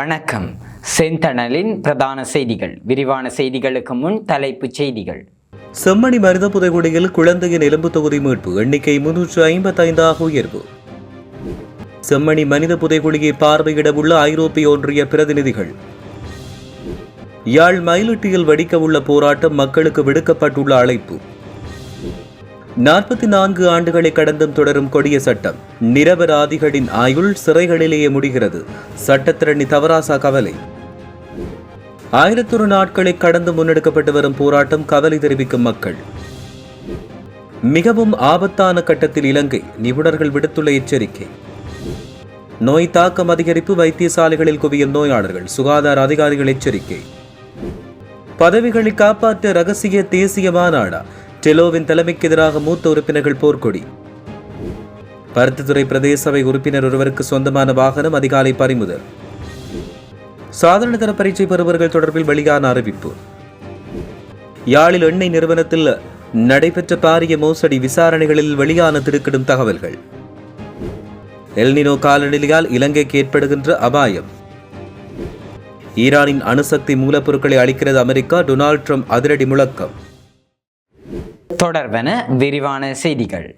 வணக்கம். செந்தணலின் பிரதான செய்திகள். விரிவான செய்திகளுக்கு முன் தலைப்புச் செய்திகள். செம்மணி மனித புதைகுழியில் குழந்தையின் எலும்பு தொகுதி மீட்பு எண்ணிக்கை 355 உயர்வு. செம்மணி மனித புதைகுழியை பார்வையிட உள்ள ஐரோப்பிய ஒன்றிய பிரதிநிதிகள். யாழ் மயிலிட்டியில் வெடிக்க உள்ள போராட்டம் மக்களுக்கு விடுக்கப்பட்டுள்ள அழைப்பு. 44 ஆண்டுகளை கடந்தும் தொடரும் கொடிய சட்டம். நிரபராதிகளின் ஆயுள் சிறைகளிலேயே முடிகிறது. சட்டத்திரணி தவராசா கவலை. 1001 நாட்களை கடந்து முன்னெடுக்கப்பட்டு வரும் போராட்டம் கவலை தெரிவிக்கும் மக்கள். மிகவும் ஆபத்தான கட்டத்தில் இலங்கை, நிபுணர்கள் விடுத்துள்ள எச்சரிக்கை. நோய் தாக்கம் அதிகரிப்பு, வைத்தியசாலைகளில் குவியும் நோயாளர்கள், சுகாதார அதிகாரிகள் எச்சரிக்கை. பதவிகளை காப்பாற்ற ரகசிய தேசிய மாநாடா? டெலோவின் தலைமைக்கு எதிராக மூத்த உறுப்பினர்கள் போர்க்கொடி. பருத்தித்துறை பிரதேச சபை உறுப்பினர் ஒருவருக்கு சொந்தமான வாகனம் அதிகாலை பறிமுதல். சாதாரண தர பரீட்சை பெறுபவர்கள் தொடர்பில் வெளியான அறிவிப்பு. யாழில் எண்ணெய் நிறுவனத்தில் நடைபெற்ற பாரிய மோசடி விசாரணைகளில் வெளியான திடுக்கிடும் தகவல்கள். எல்னினோ காலநிலையால் இலங்கைக்கு ஏற்படுகின்ற அபாயம். ஈரானின் அணுசக்தி மூலப்பொருட்களை அளிக்கிறது அமெரிக்கா, டொனால்ட் ட்ரம்ப் அதிரடி முழக்கம். தொடர்பென விரிவான செய்திகள்.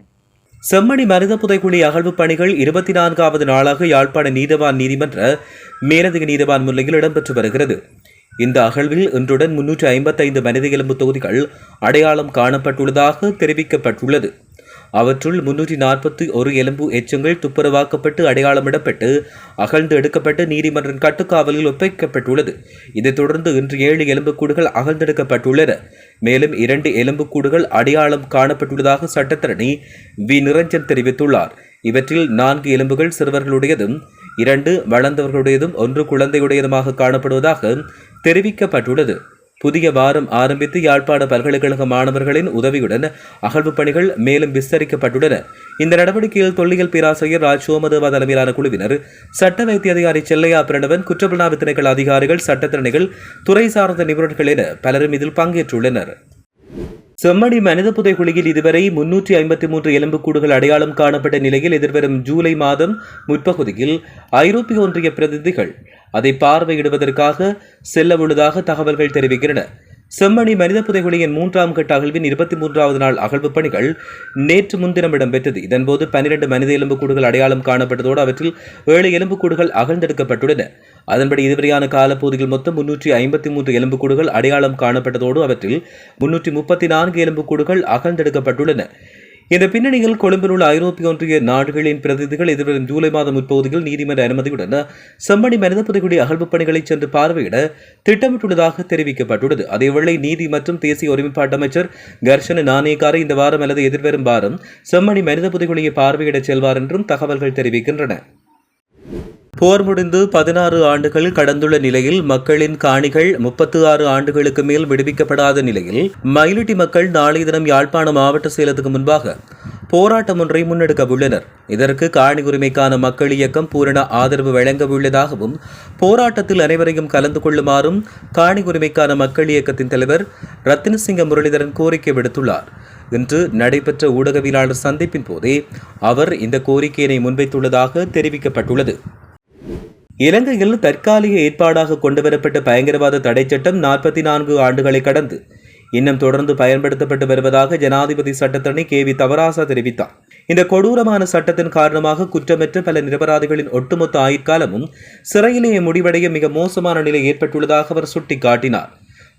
செம்மணி மனித புதைகுழி அகழ்வு பணிகள் 24வது நாளாக யாழ்ப்பாண நீதவான் நீதிமன்ற மேலதிக நீதவான் முன்னிலையில் இடம்பெற்று வருகிறது. இந்த அகழ்வில் இன்றுடன் 355 மனித எலும்பு தொகுதிகள் அடையாளம் காணப்பட்டுள்ளதாக தெரிவிக்கப்பட்டுள்ளது. அவற்றுள் 341 எலும்பு எச்சங்கள் துப்புரவாக்கப்பட்டு அடையாளமிடப்பட்டு அகழ்ந்து எடுக்கப்பட்டு நீதிமன்றம் கட்டுக்காவலில் ஒப்படைக்கப்பட்டுள்ளது. இதைத் தொடர்ந்து இன்று 7 எலும்புக்கூடுகள் அகழ்ந்தெடுக்கப்பட்டுள்ளன. மேலும் 2 எலும்புக்கூடுகள் அடையாளம் காணப்பட்டுள்ளதாக சட்டத்தரணி வி நிரஞ்சன் தெரிவித்துள்ளார். இவற்றில் 4 எலும்புகள் சிறுவர்களுடையதும் 2 வளர்ந்தவர்களுடையதும் 1 குழந்தையுடையதுமாக காணப்படுவதாக தெரிவிக்கப்பட்டுள்ளது. புதிய வாரம் ஆரம்பித்து யாழ்ப்பாண பல்கலைக்கழக மாணவர்களின் உதவியுடன் அகழ்வு பணிகள் மேலும் விஸ்தரிக்கப்பட்டுள்ளன. இந்த நடவடிக்கையில் தொல்லியல் பேராசிரியர் ராஜ் சோமதேவா தலைமையிலான குழுவினர், சட்ட வைத்திய அதிகாரி செல்லையா பிரணவன், குற்றப்புலனாய்வு திணைக்கள அதிகாரிகள், சட்டத்திறனிகள், துறை சார்ந்த நிபுணர்கள் என பலரும் இதில் பங்கேற்றுள்ளனர். செம்மணி மனித புதைகுழியில் இதுவரை 353 எலும்புக்கூடுகள் அடையாளம் காணப்பட்ட நிலையில் எதிர்வரும் ஜூலை மாதம் முற்பகுதியில் ஐரோப்பிய ஒன்றிய பிரதிநிதிகள் அதை பார்வையிடுவதற்காக செல்ல உள்ளதாக தகவல்கள் தெரிவிக்கின்றன. செம்மணி மனித புதைகுழியின் 3ஆம் கட்ட அகழ்வின் 23வது நாள் அகழ்வு பணிகள் நேற்று முன்தினம் இடம்பெற்றது. இதன்போது 12 மனித எலும்புக்கூடுகள் அடையாளம் காணப்பட்டதோடு அவற்றில் 7 எலும்புக்கூடுகள் அகழ்ந்தெடுக்கப்பட்டுள்ளன. அதன்படி இதுவரையான காலப்பகுதியில் மொத்தம் 353 எலும்புக்கூடுகள் அடையாளம் காணப்பட்டதோடு அவற்றில் 334 எலும்புக்கூடுகள் அகழ்ந்தெடுக்கப்பட்டுள்ளன. இந்த பின்னணியில் கொழும்பில் உள்ள ஐரோப்பிய ஒன்றிய நாடுகளின் பிரதிநிதிகள் எதிர்வரும் ஜூலை மாதம் முற்பகுதியில் நீதிமன்ற அனுமதியுடன் செம்மணி மனித புதைகுழி அகழ்வு பணிகளை சென்று பார்வையிட திட்டமிட்டுள்ளதாக தெரிவிக்கப்பட்டுள்ளது. அதேவேளை நீதி மற்றும் தேசிய ஒருமைப்பாட்டு அமைச்சர் கர்ஷன நாணயக்கார இந்த வாரம் அல்லது எதிர்வரும் வாரம் செம்மணி மனித புதைகுழியை பார்வையிட செல்வார் என்றும் தகவல்கள் தெரிவிக்கின்றன. போர் முடிந்து 16 ஆண்டுகள் கடந்துள்ள நிலையில் மக்களின் காணிகள் 36 ஆண்டுகளுக்கு மேல் விடுவிக்கப்படாத நிலையில் மயிலிட்டி மக்கள் நாளைய தினம் யாழ்ப்பாணம் மாவட்ட செயலகத்துக்கு முன்பாக போராட்டம் ஒன்றை முன்னெடுக்க உள்ளனர். இதற்கு காணி உரிமைக்கான மக்கள் இயக்கம் பூரண ஆதரவு வழங்க உள்ளதாகவும் போராட்டத்தில் அனைவரையும் கலந்து கொள்ளுமாறும் காணி உரிமைக்கான மக்கள் இயக்கத்தின் தலைவர் ரத்தினசிங்க முரளிதரன் கோரிக்கை விடுத்துள்ளார். இன்று நடைபெற்ற ஊடகவியலாளர் சந்திப்பின் போதே அவர் இந்த கோரிக்கையினை முன்வைத்துள்ளதாக தெரிவிக்கப்பட்டுள்ளது. இலங்கையில் தற்காலிக ஏற்பாடாக கொண்டுவரப்பட்ட பயங்கரவாத தடை சட்டம் 44 ஆண்டுகளை கடந்து இன்னும் தொடர்ந்து பயன்படுத்தப்பட்டு வருவதாக ஜனாதிபதி சட்டத்தரணி KV தவராசா தெரிவித்தார். இந்த கொடூரமான சட்டத்தின் காரணமாக குற்றமற்ற பல நிரபராதிகளின் ஒட்டுமொத்த ஆயுட்காலமும் சிறையிலேயே முடிவடைய மிக மோசமான நிலை ஏற்பட்டுள்ளதாக அவர் சுட்டிக்காட்டினார்.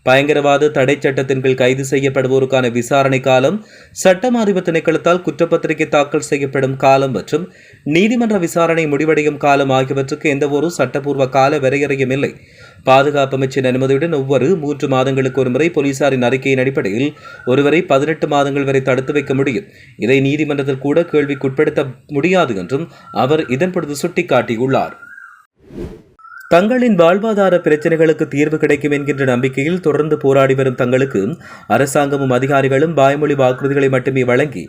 பயங்கரவாத தடை சட்டத்தின் கீழ் கைது செய்யப்படுவோருக்கான விசாரணை காலம், சட்டம் அதிபர் திணைக்களத்தால் குற்றப்பத்திரிகை தாக்கல் செய்யப்படும் காலம் மற்றும் நீதிமன்ற விசாரணை முடிவடையும் காலம் ஆகியவற்றுக்கு எந்தவொரு சட்டப்பூர்வ கால வரையறையும் இல்லை. பாதுகாப்பு அமைச்சின் அனுமதியுடன் ஒவ்வொரு 3 மாதங்களுக்கு ஒருமுறை போலீசாரின் அறிக்கையின் அடிப்படையில் ஒருவரை 18 மாதங்கள் வரை தடுத்து வைக்க முடியும். இதை நீதிமன்றத்தில் கூட கேள்விக்குட்படுத்த முடியாது என்றும் அவர் இதன்பொழுது சுட்டிக்காட்டியுள்ளார். தங்களின் வாழ்வாதார பிரச்சனைகளுக்கு தீர்வு கிடைக்கும் என்கின்ற நம்பிக்கையில் தொடர்ந்து போராடி வரும் தங்களுக்கு அரசாங்கமும் அதிகாரிகளும் வாய்மொழி வாக்குறுதிகளை மட்டுமே வழங்கி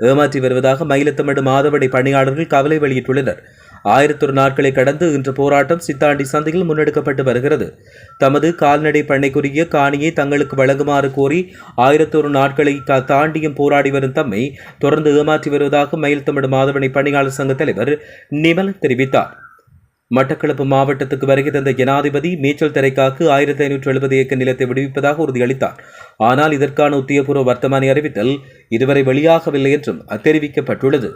ஏமாற்றி வருவதாக மயிலத்தமடு மாதவடை பணியாளர்கள் கவலை வெளியிட்டுள்ளனர். 1001 நாட்களை கடந்து இன்று போராட்டம் சித்தாண்டி சந்தையில் முன்னெடுக்கப்பட்டு வருகிறது. தமது கால்நடை பண்ணைக்குரிய காணியை தங்களுக்கு வழங்குமாறு கோரி 1001 நாட்களை தாண்டியும் போராடி வரும் தம்மை தொடர்ந்து ஏமாற்றி வருவதாக மயிலத்தமடு மாதவடை பணியாளர் சங்க தலைவர் நிமல் தெரிவித்தார். மட்டக்களப்பு மாவட்டத்துக்கு வருகை தந்த ஜனாதிபதி மேய்ச்சல் தரைக்காக்கு 1570 ஏக்கர் நிலத்தை விடுவிப்பதாக உறுதியளித்தார். ஆனால் இதற்கான உத்தியபூர்வ வர்த்தமானி அறிவித்தல் இதுவரை வெளியாகவில்லை என்றும் தெரிவிக்கப்பட்டுள்ளது.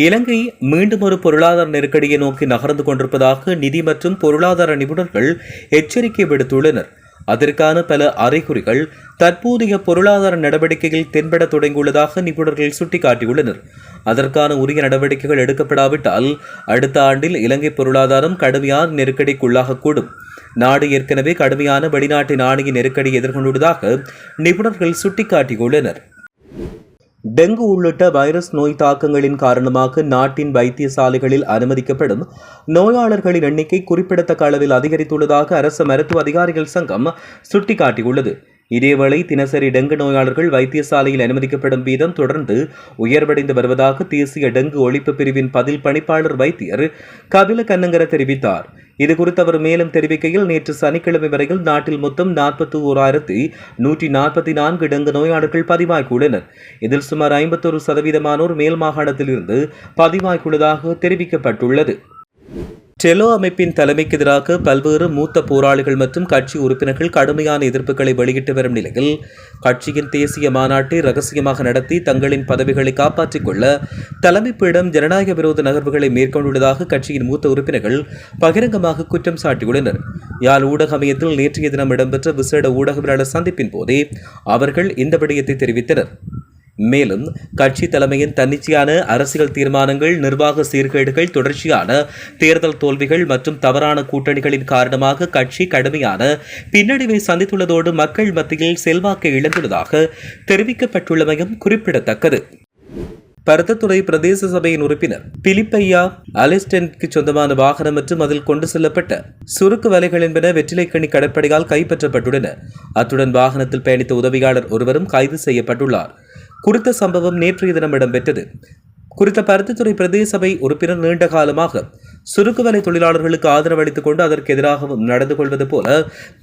இலங்கை மீண்டும் ஒரு பொருளாதார நெருக்கடியை நோக்கி நகர்ந்து கொண்டிருப்பதாக நிதி மற்றும் பொருளாதார நிபுணர்கள் எச்சரிக்கை விடுத்துள்ளனர். அதற்கான பல அறிகுறிகள் தற்போதைய பொருளாதார நடவடிக்கைகள் தென்பட தொடங்கியுள்ளதாக நிபுணர்கள் சுட்டிக்காட்டியுள்ளனர். அதற்கான உரிய நடவடிக்கைகள் எடுக்கப்படாவிட்டால் அடுத்த ஆண்டில் இலங்கை பொருளாதாரம் கடுமையான நெருக்கடிக்குள்ளாகக்கூடும். நாடு ஏற்கனவே கடுமையான வெளிநாட்டு நாணய நெருக்கடியை எதிர்கொண்டுள்ளதாக நிபுணர்கள் சுட்டிக்காட்டியுள்ளனர். டெங்கு உள்ளிட்ட வைரஸ் நோய் தாக்கங்களின் காரணமாக நாட்டின் வைத்தியசாலைகளில் அனுமதிக்கப்படும் நோயாளர்களின் எண்ணிக்கை குறிப்பிடத்தக்க அளவில் அதிகரித்துள்ளதாக அரசு மருத்துவ அதிகாரிகள் சங்கம் சுட்டிக்காட்டியுள்ளது. இதேவேளை தினசரி டெங்கு நோயாளர்கள் வைத்தியசாலையில் அனுமதிக்கப்படும் வீதம் தொடர்ந்து உயர்வடைந்து வருவதாக தேசிய டெங்கு ஒழிப்பு பிரிவின் பதில் பணிப்பாளர் வைத்தியர் கபில கண்ணங்கர தெரிவித்தார். இதுகுறித்து அவர் மேலும் தெரிவிக்கையில், நேற்று சனிக்கிழமை வரையில் நாட்டில் மொத்தம் 41,144 டெங்கு நோயாளர்கள் பதிவாகியுள்ளனர். இதில் சுமார் 51% மேல் மாகாணத்தில் இருந்து பதிவாகியுள்ளதாக தெரிவிக்கப்பட்டுள்ளது. டெலோ அமைப்பின் தலைமைக்கு எதிராக பல்வேறு மூத்த போராளிகள் மற்றும் கட்சி உறுப்பினர்கள் கடுமையான எதிர்ப்புகளை வெளியிட்டு வரும் நிலையில் கட்சியின் தேசிய மாநாட்டை ரகசியமாக நடத்தி தங்களின் பதவிகளை காப்பாற்றிக் கொள்ள தலைமைப்பிடம் ஜனநாயக விரோத நகர்வுகளை மேற்கொண்டுள்ளதாக கட்சியின் மூத்த உறுப்பினர்கள் பகிரங்கமாக குற்றம் சாட்டியுள்ளனர். யாழ் ஊடக மையத்தில் நேற்றைய தினம் இடம்பெற்ற விசேட ஊடகவியலாளர் சந்திப்பின் போதே அவர்கள் இந்த விடயத்தை தெரிவித்தனர். மேலும் கட்சி தலைமையின் தன்னிச்சையான அரசியல் தீர்மானங்கள், நிர்வாக சீர்கேடுகள், தொடர்ச்சியான தேர்தல் தோல்விகள் மற்றும் தவறான கூட்டணிகளின் காரணமாக கட்சி கடுமையான பின்னடைவை சந்தித்துள்ளதோடு மக்கள் மத்தியில் செல்வாக்கை இழந்துள்ளதாக தெரிவிக்கப்பட்டுள்ளமையும் குறிப்பிடத்தக்கது. பருத்தத்துறை பிரதேச சபையின் உறுப்பினர் பிலிப்பையா அலிஸ்டனுக்கு சொந்தமான வாகனம் மற்றும் அதில் கொண்டு செல்லப்பட்ட சுருக்கு வலைகள் என்பன வெற்றிலைக்கணி கடற்படையால் கைப்பற்றப்பட்டுள்ளன. அத்துடன் வாகனத்தில் பயணித்த உதவியாளர் ஒருவரும் கைது செய்யப்பட்டுள்ளார். குறித்த சம்பவம் நேற்றைய தினம் இடம்பெற்றது. குறித்த பருத்தித்துறை பிரதேச சபை உறுப்பினர் நீண்ட காலமாக சுருக்குவலை தொழிலாளர்களுக்கு ஆதரவு அளித்துக் கொண்டு அதற்கு எதிராக நடந்து கொள்வது போல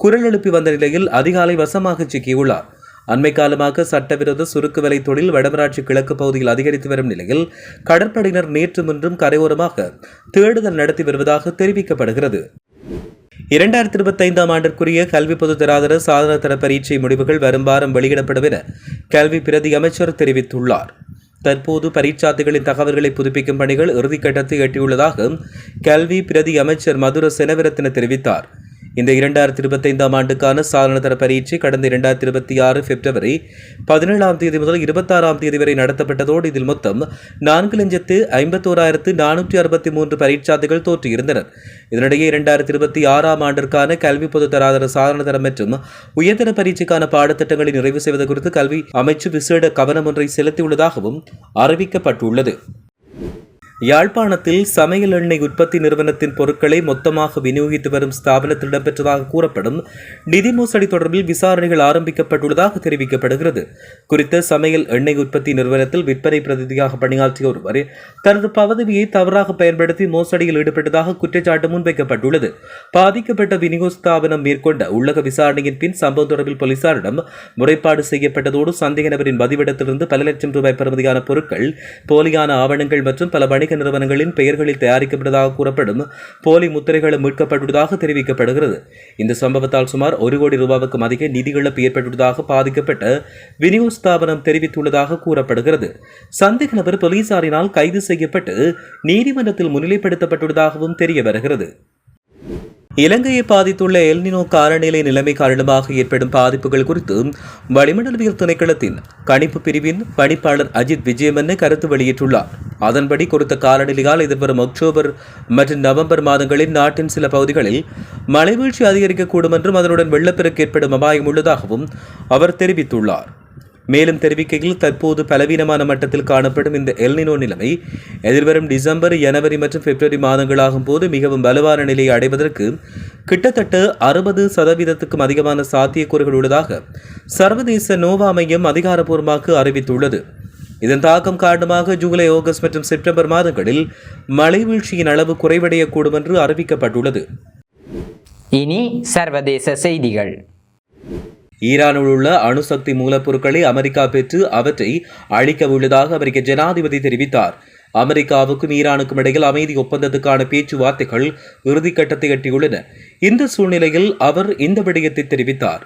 குரல் எழுப்பி வந்த நிலையில் அதிகாலை வசமாக சிக்கியுள்ளார். அண்மை காலமாக சட்டவிரோத சுருக்குவலை தொழில் வடமராட்சி கிழக்கு பகுதியில் அதிகரித்து வரும் நிலையில் கடற்படையினர் நேற்று முன்றும் கரையோரமாக தேடுதல் நடத்தி வருவதாக தெரிவிக்கப்படுகிறது. 2025 ஆண்டிற்குரிய கல்வி பொதுத்தராதர சாதன தர பரீட்சை முடிவுகள் வரும் வாரம் வெளியிடப்படும் என கல்வி பிரதி அமைச்சர் தெரிவித்துள்ளார். தற்போது பரீட்சார்த்திகளின் தகவல்களை புதுப்பிக்கும் பணிகள் இறுதிக்கட்டத்தை எட்டியுள்ளதாக கல்வி பிரதி அமைச்சர் மதுர செனவிரத்தின தெரிவித்தார். இந்த 2025 ஆண்டுக்கான சாதனதர பரீட்சை கடந்த 2026 பிப்ரவரி 17 முதல் 26 வரை நடத்தப்பட்டதோடு இதில் மொத்தம் 4,51,463 பரீட்சார்த்திகள் தோற்றியிருந்தனர். இதனிடையே 2026 ஆண்டிற்கான கல்வி பொதுத்தராதர சாதனதரம் மற்றும் உயர்தர பரீட்சைக்கான பாடத்திட்டங்களை நிறைவு செய்வது குறித்து கல்வி அமைச்சு விசேட கவனம் ஒன்றை செலுத்தியுள்ளதாகவும் அறிவிக்கப்பட்டுள்ளது. யாழ்ப்பாணத்தில் சமையல் எண்ணெய் உற்பத்தி நிறுவனத்தின் பொருட்களை மொத்தமாக விநியோகித்து வரும் ஸ்தாபனத்தில் இடம்பெற்றதாக கூறப்படும் நிதி மோசடி தொடர்பில் விசாரணைகள் ஆரம்பிக்கப்பட்டுள்ளதாக தெரிவிக்கப்படுகிறது. குறித்த சமையல் எண்ணெய் உற்பத்தி நிறுவனத்தில் விற்பனை பிரதிநிதியாக பணியாற்றிய ஒருவர் தனது பதவியை தவறாக பயன்படுத்தி மோசடியில் ஈடுபட்டதாக குற்றச்சாட்டு முன்வைக்கப்பட்டுள்ளது. பாதிக்கப்பட்ட விநியோக ஸ்தாபனம் மேற்கொண்ட உள்ளக விசாரணையின் பின் சம்பவம் தொடர்பில் போலீசாரிடம் முறைப்பாடு செய்யப்பட்டதோடு சந்தேக நபரின் வதிவிடத்திலிருந்து பல லட்சம் ரூபாய் பெறுமதியான பொருட்கள், போலியான ஆவணங்கள் மற்றும் பல வணிக நிறுவனங்களின் பெயர்களில் தயாரிக்கப்பட்டதாக கூறப்படும் போலி முத்திரைகளும் மீட்கப்பட்டுள்ளதாக தெரிவிக்கப்படுகிறது. இந்த சம்பவத்தால் சுமார் 1 கோடி ரூபாவுக்கும் அதிக நிதி இழப்பு ஏற்பட்டுள்ளதாக பாதிக்கப்பட்ட விநியோக ஸ்தாபனம் தெரிவித்துள்ளதாக கூறப்படுகிறது. சந்தேக நபர் போலீசாரினால் கைது செய்யப்பட்டு நீதிமன்றத்தில் முன்னிலைப்படுத்தப்பட்டுள்ளதாகவும் தெரிய வருகிறது. இலங்கையை பாதித்துள்ள எல்னினோ காலநிலை நிலைமை காரணமாக ஏற்படும் பாதிப்புகள் குறித்து வளிமண்டலவியல் திணைக்களத்தின் கணிப்பு பிரிவின் பணிப்பாளர் அஜித் விஜயமன்ன கருத்து வெளியிட்டுள்ளார். அதன்படி குறித்த காலநிலையால் எதிர்வரும் அக்டோபர் மற்றும் நவம்பர் மாதங்களில் நாட்டின் சில பகுதிகளில் மழைவீழ்ச்சி அதிகரிக்கக்கூடும் என்றும் அதனுடன் வெள்ளப்பெருக்கு ஏற்படும் அபாயம் உள்ளதாகவும் அவர் தெரிவித்துள்ளார். மேலும் தெரிவிக்கையில், தற்போது பலவீனமான மட்டத்தில் காணப்படும் இந்த எல்னினோ நிலைமை எதிர்வரும் டிசம்பர், ஜனவரி மற்றும் பிப்ரவரி மாதங்களாகும் போது மிகவும் வலுவான நிலையை அடைவதற்கு கிட்டத்தட்ட 60% அதிகமான சாத்தியக்கூறுகள் உள்ளதாக சர்வதேச நோவா மையம் அதிகாரப்பூர்வமாக அறிவித்துள்ளது. இதன் தாக்கம் காரணமாக ஜூலை, ஆகஸ்ட் மற்றும் செப்டம்பர் மாதங்களில் மழை வீழ்ச்சியின் அளவு குறைவடையக்கூடும் என்று அறிவிக்கப்பட்டுள்ளது. இனி சர்வதேச செய்திகள். ஈரானில் உள்ள அணுசக்தி மூலப்பொருட்களை அமெரிக்கா பெற்று அவற்றை அழிக்க உள்ளதாக அமெரிக்க ஜனாதிபதி தெரிவித்தார். அமெரிக்காவுக்கும் ஈரானுக்கும் இடையில் அமைதி ஒப்பந்தத்துக்கான பேச்சுவார்த்தைகள் இறுதிக்கட்டத்தை எட்டியுள்ளன. இந்த சூழ்நிலையில் அவர் இந்த விடயத்தை தெரிவித்தார்.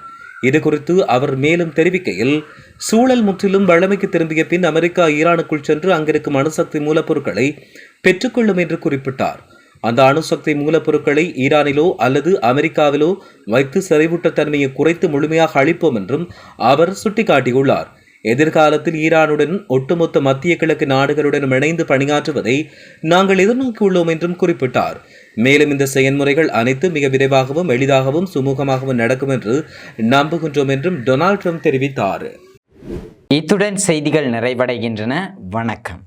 இதுகுறித்து அவர் மேலும் தெரிவிக்கையில், சூழல் முற்றிலும் வழமைக்கு திரும்பிய பின் அமெரிக்கா ஈரானுக்குள் சென்று அங்கிருக்கும் அணுசக்தி மூலப்பொருட்களை பெற்றுக்கொள்ளும் என்று குறிப்பிட்டார். அந்த அணுசக்தி மூலப்பொருட்களை ஈரானிலோ அல்லது அமெரிக்காவிலோ வைத்து செறிவூட்டத்தன்மையை குறைத்து முழுமையாக அளிப்போம் என்றும் அவர் சுட்டிக்காட்டியுள்ளார். எதிர்காலத்தில் ஈரானுடன் ஒட்டுமொத்த மத்திய கிழக்கு நாடுகளுடன் இணைந்து பணியாற்றுவதை நாங்கள் எதிர்நோக்கியுள்ளோம் என்றும் குறிப்பிட்டார். மேலும் இந்த செயல்முறைகள் அனைத்து மிக விரைவாகவும் எளிதாகவும் சுமூகமாகவும் நடக்கும் என்று நம்புகின்றோம் என்றும் டொனால்ட் ட்ரம்ப் தெரிவித்தார். இத்துடன் செய்திகள் நிறைவடைகின்றன. வணக்கம்.